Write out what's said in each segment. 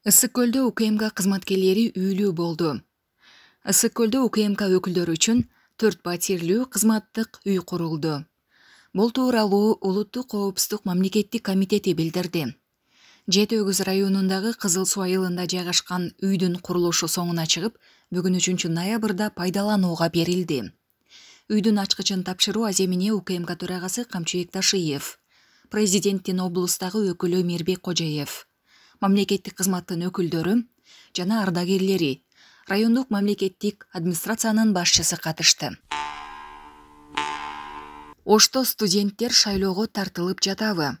Ысык көлдө УКМК кызматкерлери үйлүү болду. Ысык көлдө УКМК өкүлдөрү үчүн 4 патирлүү кызматтык үй курулду. Бул тууралуу Улуттук коопсуздук мамлекеттик комитети билдирди. Жети Өгүз районундагы Кызыл Суу айылында жайгашкан үйдүн курулушу соңуна чыгып, бүгүн 3 ноябрда пайдаланууга берилди. Үйдүн ачкычын тапшыруу аземине УКМК төрагасы Камчыбек Ташиев, президенттин облустагы өкүлү Мирбек Кожоев, мамлекеттик кызматтын өкүлдөрү жана ардагерлери, райондук мамлекеттик администрациянын башчысы катышты. Ошто студенттер шайлоого тартылып жатабы?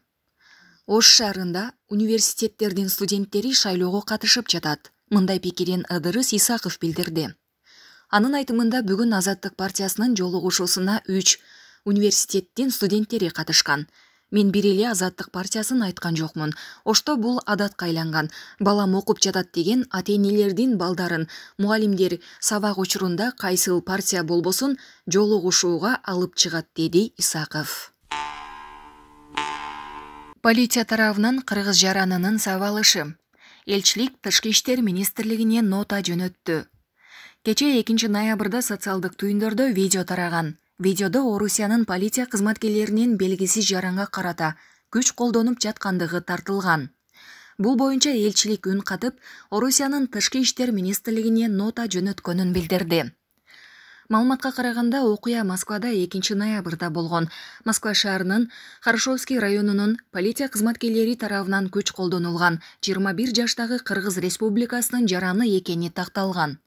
Ош шаарында университеттердин студенттери шайлоого катышып жатат. Мындай пикирин Ыдырыс Исаков билдирди. Анын айтымында бүгүн Азаттык партиясынын жолугушуусуна 3 университеттин студенттери катышкан. Мен бир эле Азаттык партиясын айткан жокмун. Ошто бул адатка айланган. Балам окуп жатат деген ата-энелердин балдарын мугалимдер сабак учурунда кайсыл партия болбосун жолугушууга алып чыгат, деди Исаков. Полиция тарабынан кыргыз жаранынын сабалышы. Элчилик Тышкы иштер министрлигине нота жөнөттү. Кече 2 ноябрда социалдык түйүндөрдө видео тараган. Видеодо Орусиянын полиция кызматкерлеринин белгисиз жаранга карата күч колдонуп жаткандыгы тартылган. Бул боюнча элчилик үн катып, Орусиянын Тышкы иштер министрлигине нота жөнөткөнүн билдирди. Маалыматка караганда окуя Москвада 2 ноябрда болгон. Москва шаарынын Хорошовский районунун полиция кызматкерлери тарабынан күч колдонулган 21 жаштагы Кыргыз Республикасынын жараны экени такталган.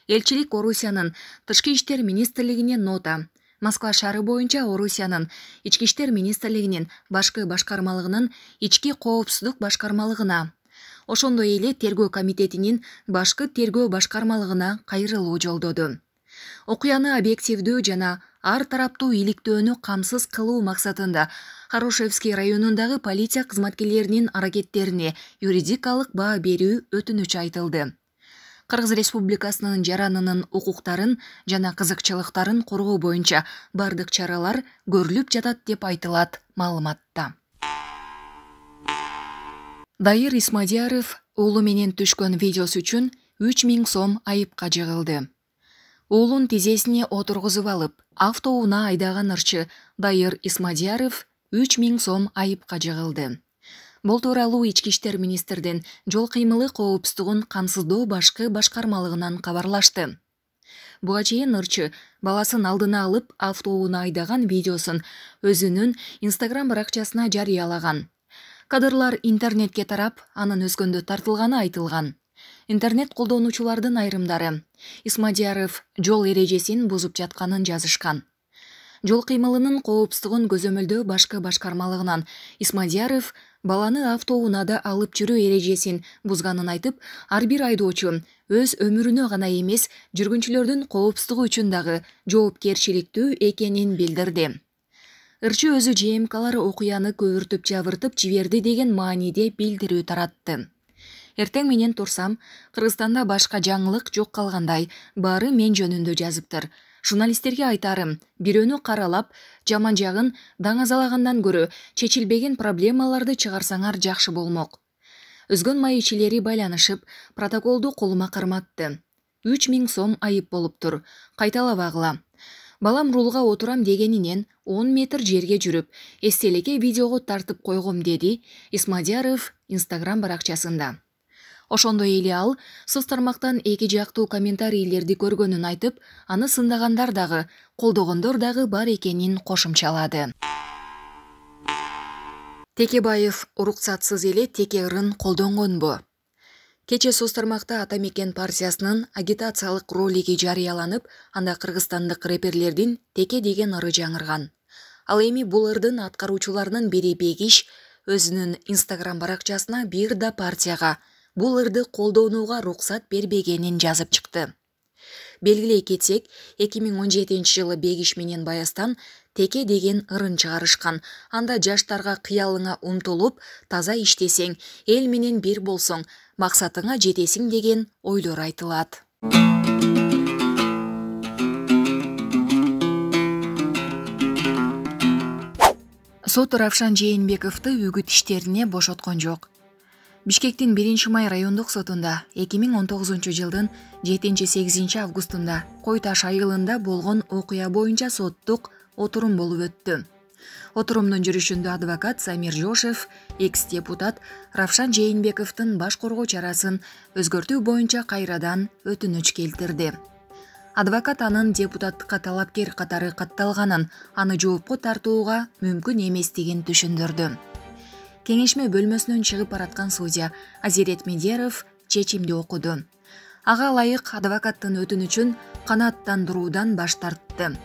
Элчилик Орусиянын Тышкы иштер министрлигине нота. Москва шаары боюнча Орусиянын Ички иштер министрлигинин башкы башкармалыгынын ички коопсуздук башкармалыгына, ошондой эле тергөө комитетинин башкы тергөө башкармалыгына кайрылуу жолдоду. Окуяны объективдүү жана ар тараптуу иликтөөнү камсыз кылуу максатында Хорошевский районундагы полиция кызматкерлеринин аракеттерине юридикалык баа берүү өтүнүч айтылды. Кыргыз Республикасынын жаранынын укуктарын жана кызыкчылыктарын коргоо боюнча бардык чаралар көрүлүп жатат деп айтылат маалыматта. Дайыр Исмадияров уулу менен түшкөн видеосу үчүн 3000 сом айыпка жыгылды. Уулун тизесине отургузуп алып, автоунаа айдаган ырчы Дайыр Исмадияров 3000 сом айыпка жыгылды. Бул тууралуу Ички иштер министрдин жол кыймылы коопсуздугун камсыздоо башкы башкармалыгынан кабарлашты. Буга чейин ырчы баласын алдына алып автоунаа айдаган видеосун өзүнүн Instagram баракчасына жарыялаган. Кадрлар интернетке тарап, анын өзгөндө тартылганы айтылган. Интернет колдонуучулардын айрымдары Исмадияров жол эрежесин бузуп жатканын жазышкан. Жол кыймылынын коопсуздугун көзөмөлдөө башкы башкармалыгынан Исмадияров баланы автоунаада алып жүрүү эрежесин бузганын айтып, ар бир айдоочу өз өмүрүнө гана эмес, жүргүнчүлөрдүн коопсуздугу үчүн дагы жоопкерчиликтүү экенин билдирди. Ырчы өзү ЖМКлар окуяны көбүртүп жабыртып жиберди деген мааниде билдирүү таратты. Эртең менен турсам, Кыргызстанда башка жаңылык жок калгандай, баары мен жөнүндө жазыптыр. Журналисттерге айтарым, бирөөнү каралап, жаман жагын даңазалагандан көрө чечилбеген проблемаларды чыгарсаңар жакшы болмок. Өзгөн май ичилери байланышып, протоколду колума карматты. 3000 сом айып болуптур. Кайталабагыла. Балам рулга отурам дегенинен 10 метр жерге жүрүп, эстеликке видеого тартып койгом, деди Исмадияров Instagram баракчасында. Ошондой эле ал соц тармактан эки жактуу комментарийлерди көргөнүн айтып, аны сындагандар дагы, колдогондор дагы бар экенин кошумчалады. Текебаев уруксатсыз эле теке ырын колдонгонбу? Кече соц тармакта Ата Мекен партиясынын агитациялык ролиги жарыяланып, анда кыргызстандык рэперлердин теке деген ыры жаңырган. Ал эми бул ырдын аткаруучуларынын бири Бегиш өзүнүн Instagram баракчасына бир да партияга бул ырды колдонууга руксат бербегенин жазып чыкты. Белгилей кетсек, 2017 жылы Бегиш менен Баястан теке деген ырын чыгарышкан. Анда жаштарга кыялыңа умтулуп, таза иштесең, эл менен бир болсоң, максатыңа жетесиң деген ойлор айтылат. Сот Равшан Жээнбековду үгүт иштерине бошоткон жок. Бишкектин 1-май райондук сотунда 2019 жылдын 7-8 августунда Кой Таш айылында болгон окуя боюнча соттук отурум болуп өттү. Отурумдун жүрүшүндө адвокат Самир Жошев экс-депутат Равшан Жээнбековдун баш коргоо чарасын өзгөртүү боюнча кайрадан өтүнүч келтирди. Адвокат анын депутаттыкка талапкер катары катталганын, аны жоопко тартууга мүмкүн эместигин түшүндүрдү. Кеңешме бөлмөсүнөн чыгып бараткан судья Азирет Медеров чечимди окуду. Ага ылайык адвокаттын өтүнүчүн канааттандыруудан баш тартты.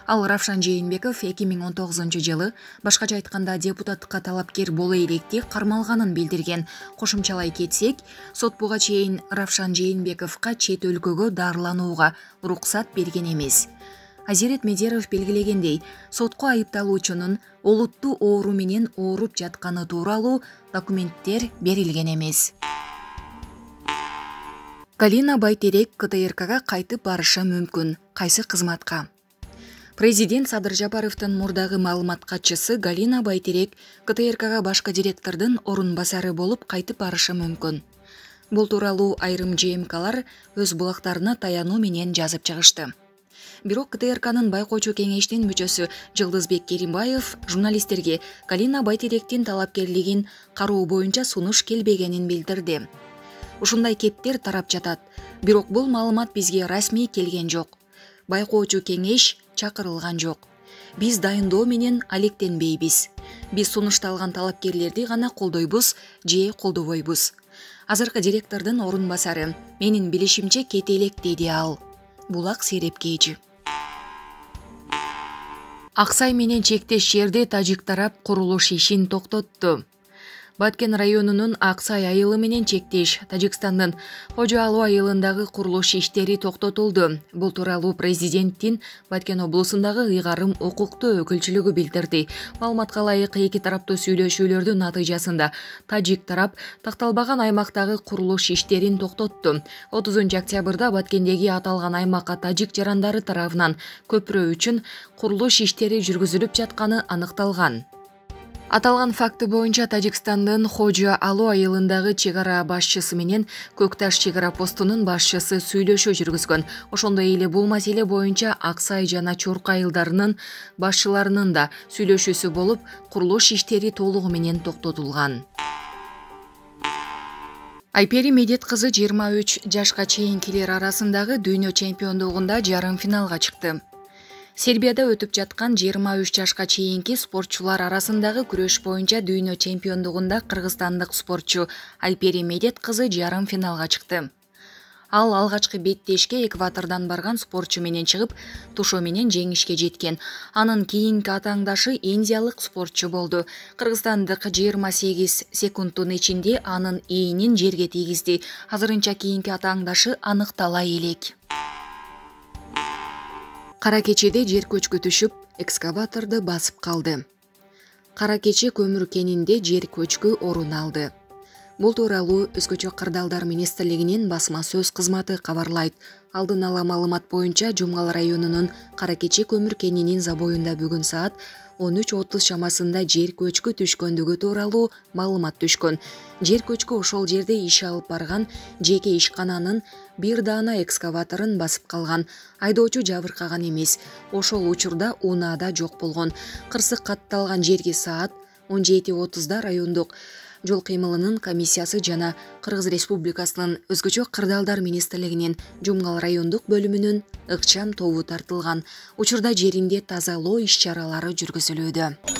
Ал Равшан Жээнбеков 2019 жылы башкача айтканда депутаттыкка талапкер боло электи кармалганын билдирген. Кошумчалай кетсек, сот буга чейин Равшан Жээнбековго чет өлкөгө дарыланууга уруксат берген эмес. Азирет Медеров белгилегендей, сотко айыпталуучунун олуттуу оору менен ооруп жатканы тууралуу документтер берилген эмес. Галина Байтерек КТРКга кайтып барышы мүмкүн. Кайсы кызматка? Президент Садыр Жапаровдун мурдагы маалымат катчысы Галина Байтерек КТРКга башкы директордун орун басары болуп кайтып барышы мүмкүн. Бул тууралуу айрым ЖМКлар өз булактарына таянуу менен жазып чыгышты. Бирок КТРКнын байкоочу кеңештин мүчөсү Жылдызбек Керимбаев журналисттерге Галина Байтеректин талапкерлигин кароо боюнча сунуш келбегенин билдирди. Ушундай кептер тарап жатат, бирок бул маалымат бизге расмий келген жок. Байкоочу кеңеш чакырылган жок. Биз дайындоо менен алектенбейбиз. Биз сунушталган талапкерлерди гана колдойбуз же колдобойбуз. Азыркы директордун орун басары менин билишимче кете элек, деди ал. Булак Серепкейчи. Аксай менен чектеш жерде тажик тарап курулуш ишин токтотту. Баткен районунун Аксай айылы менен чектеш Тажикстандын Хожо Алу айылындагы курулуш иштери токтотулду. Бул тууралуу президенттин Баткен облусундагы ыйгарым укуктуу өкүлчүлүгү билдирди. Маалыматка ылайык, эки тараптуу сүйлөшүүлөрдүн натыйжасында тажик тарап такталбаган аймактагы курулуш иштерин токтотту. 30 октябрда Баткендеги аталган аймакка тажик жарандары тарабынан көпүрө үчүн курулуш иштери жүргүзүлүп жатканы аныкталган. Аталган факты боюнча Тажикстандын Хожо Алу айылындагы чек ара башчысы менен Көк Таш чек ара постунун башчысы сүйлөшүү жүргүзгөн. Ошондой эле бул маселе боюнча Аксай жана Чорку айылдарынын башчыларынын да сүйлөшүүсү болуп, курулуш иштери толугу менен токтотулган. Айпери Медет кызы 23 жашка чейинкилер арасындагы дүйнө чемпиондугунда жарым финалга чыкты. Сербияда өтүп жаткан 23 жашка чейинки спортчулар арасындагы күрөш боюнча дүйнө чемпиондугунда кыргызстандык спортчу Айпери Медет кызы жарым финалга чыкты. Ал алгачкы беттешке экватордон барган спортчу менен чыгып, тушоо менен жеңишке жеткен. Анын кийинки атаңдашы индиялык спортчу болду. Кыргызстандык 28 секундтун ичинде анын ийнин жерге тийгизди. Азырынча кийинки атаңдашы аныктала элек. Кара кечеде жер көчкү түшүп, экскаваторду басып калды. Кара кече көмүр кенинде жер көчкү орун алды. Бул тууралуу Өзгөчө кырдаалдар министрлигинин басма сөз кызматы кабарлайт. Алдын ала маалымат боюнча Жумгал районунун Кара кече көмүр кенинин забоюнда бүгүн саат 13:30 чамасында жер көчкү түшкөндүгү тууралуу маалымат түшкөн. Жер көчкү ошол жерде иш алып барган жеке ишкананын бир даана экскаваторун басып калган. Айдоочу жабыркаган эмес. Ошол учурда унаада жок болгон. Кырсык катталган жерге саат 17:30 райондук жол кыймылынын комиссиясы жана Кыргыз Республикасынын Өзгөчө кырдаалдар министрлигинин Жумгал райондук бөлүмүнүн ыкчам тобу тартылган. Учурда жеринде тазалоо иш-чаралары жүргүзүлүүдө.